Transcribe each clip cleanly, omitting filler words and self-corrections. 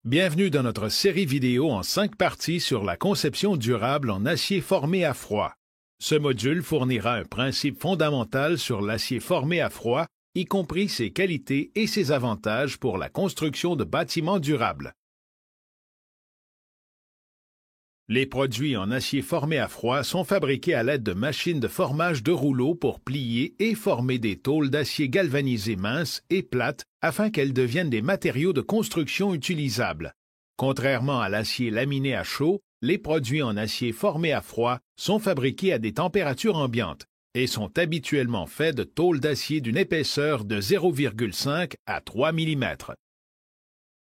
Bienvenue dans notre série vidéo en 5 parties sur la conception durable en acier formé à froid. Ce module fournira un principe fondamental sur l'acier formé à froid, y compris ses qualités et ses avantages pour la construction de bâtiments durables. Les produits en acier formé à froid sont fabriqués à l'aide de machines de formage de rouleaux pour plier et former des tôles d'acier galvanisées minces et plates afin qu'elles deviennent des matériaux de construction utilisables. Contrairement à l'acier laminé à chaud, les produits en acier formé à froid sont fabriqués à des températures ambiantes et sont habituellement faits de tôles d'acier d'une épaisseur de 0,5 à 3 mm.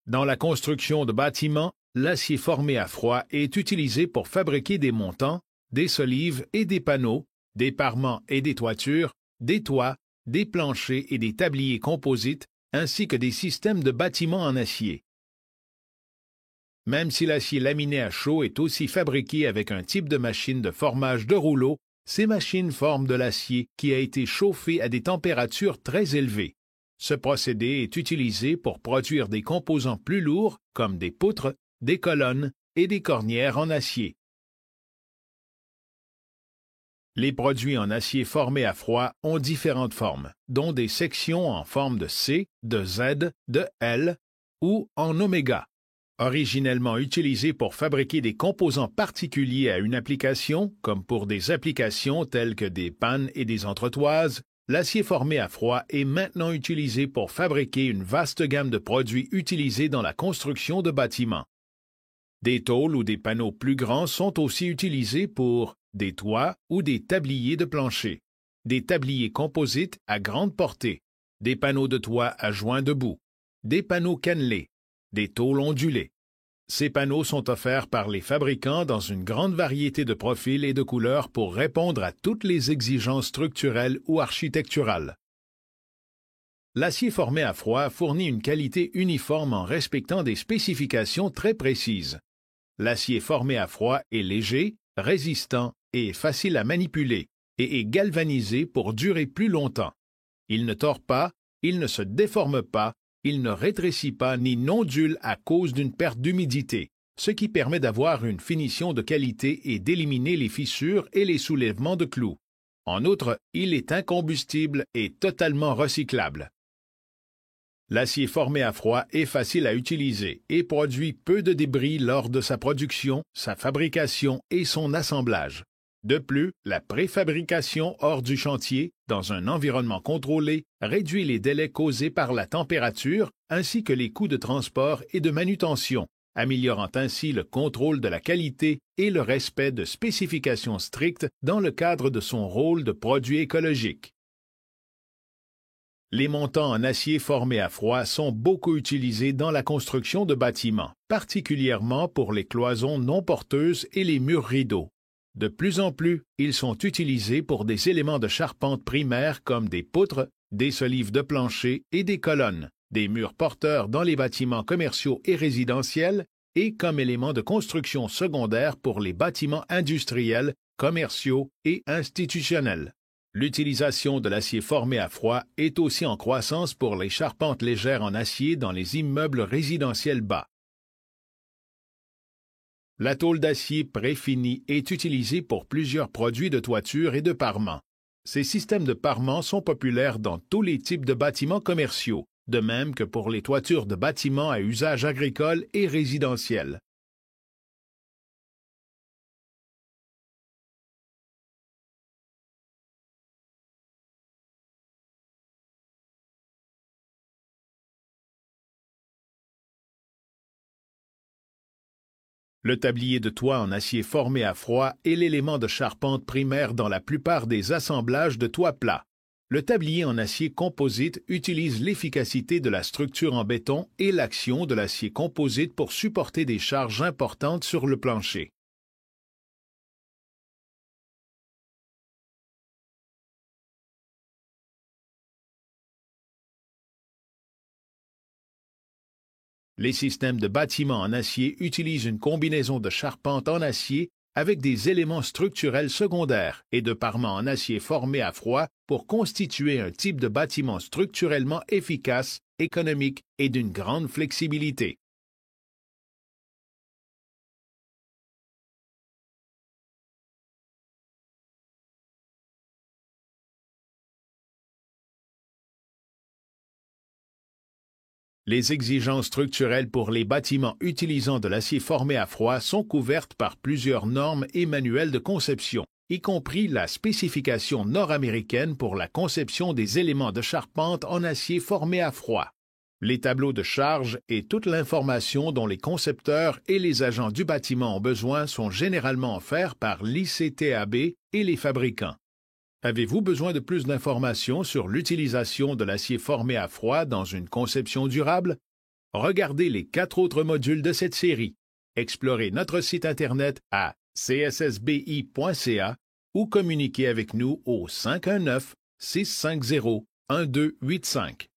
Dans la construction de bâtiments, l'acier formé à froid est utilisé pour fabriquer des montants, des solives et des panneaux, des parements et des toitures, des toits, des planchers et des tabliers composites, ainsi que des systèmes de bâtiments en acier. Même si l'acier laminé à chaud est aussi fabriqué avec un type de machine de formage de rouleau, ces machines forment de l'acier qui a été chauffé à des températures très élevées. Ce procédé est utilisé pour produire des composants plus lourds comme des poutres, des colonnes et des cornières en acier. Les produits en acier formés à froid ont différentes formes, dont des sections en forme de C, de Z, de L ou en oméga. Originellement utilisés pour fabriquer des composants particuliers à une application, comme pour des applications telles que des pannes et des entretoises, l'acier formé à froid est maintenant utilisé pour fabriquer une vaste gamme de produits utilisés dans la construction de bâtiments. Des tôles ou des panneaux plus grands sont aussi utilisés pour des toits ou des tabliers de plancher, des tabliers composites à grande portée, des panneaux de toit à joints debout, des panneaux cannelés, des tôles ondulées. Ces panneaux sont offerts par les fabricants dans une grande variété de profils et de couleurs pour répondre à toutes les exigences structurelles ou architecturales. L'acier formé à froid fournit une qualité uniforme en respectant des spécifications très précises. L'acier formé à froid est léger, résistant et facile à manipuler et est galvanisé pour durer plus longtemps. Il ne tord pas, il ne se déforme pas, il ne rétrécit pas ni n'ondule à cause d'une perte d'humidité, ce qui permet d'avoir une finition de qualité et d'éliminer les fissures et les soulèvements de clous. En outre, il est incombustible et totalement recyclable. L'acier formé à froid est facile à utiliser et produit peu de débris lors de sa production, sa fabrication et son assemblage. De plus, la préfabrication hors du chantier, dans un environnement contrôlé, réduit les délais causés par la température ainsi que les coûts de transport et de manutention, améliorant ainsi le contrôle de la qualité et le respect de spécifications strictes dans le cadre de son rôle de produit écologique. Les montants en acier formé à froid sont beaucoup utilisés dans la construction de bâtiments, particulièrement pour les cloisons non porteuses et les murs rideaux. De plus en plus, ils sont utilisés pour des éléments de charpente primaires comme des poutres, des solives de plancher et des colonnes, des murs porteurs dans les bâtiments commerciaux et résidentiels et comme éléments de construction secondaire pour les bâtiments industriels, commerciaux et institutionnels. L'utilisation de l'acier formé à froid est aussi en croissance pour les charpentes légères en acier dans les immeubles résidentiels bas. La tôle d'acier préfinie est utilisée pour plusieurs produits de toiture et de parements. Ces systèmes de parements sont populaires dans tous les types de bâtiments commerciaux, de même que pour les toitures de bâtiments à usage agricole et résidentiel. Le tablier de toit en acier formé à froid est l'élément de charpente primaire dans la plupart des assemblages de toits plats. Le tablier en acier composite utilise l'efficacité de la structure en béton et l'action de l'acier composite pour supporter des charges importantes sur le plancher. Les systèmes de bâtiments en acier utilisent une combinaison de charpente en acier avec des éléments structurels secondaires et de parements en acier formés à froid pour constituer un type de bâtiment structurellement efficace, économique et d'une grande flexibilité. Les exigences structurelles pour les bâtiments utilisant de l'acier formé à froid sont couvertes par plusieurs normes et manuels de conception, y compris la spécification nord-américaine pour la conception des éléments de charpente en acier formé à froid. Les tableaux de charge et toute l'information dont les concepteurs et les agents du bâtiment ont besoin sont généralement offerts par l'ICTAB et les fabricants. Avez-vous besoin de plus d'informations sur l'utilisation de l'acier formé à froid dans une conception durable? Regardez les 4 autres modules de cette série. Explorez notre site Internet à cssbi.ca ou communiquez avec nous au 519-650-1285.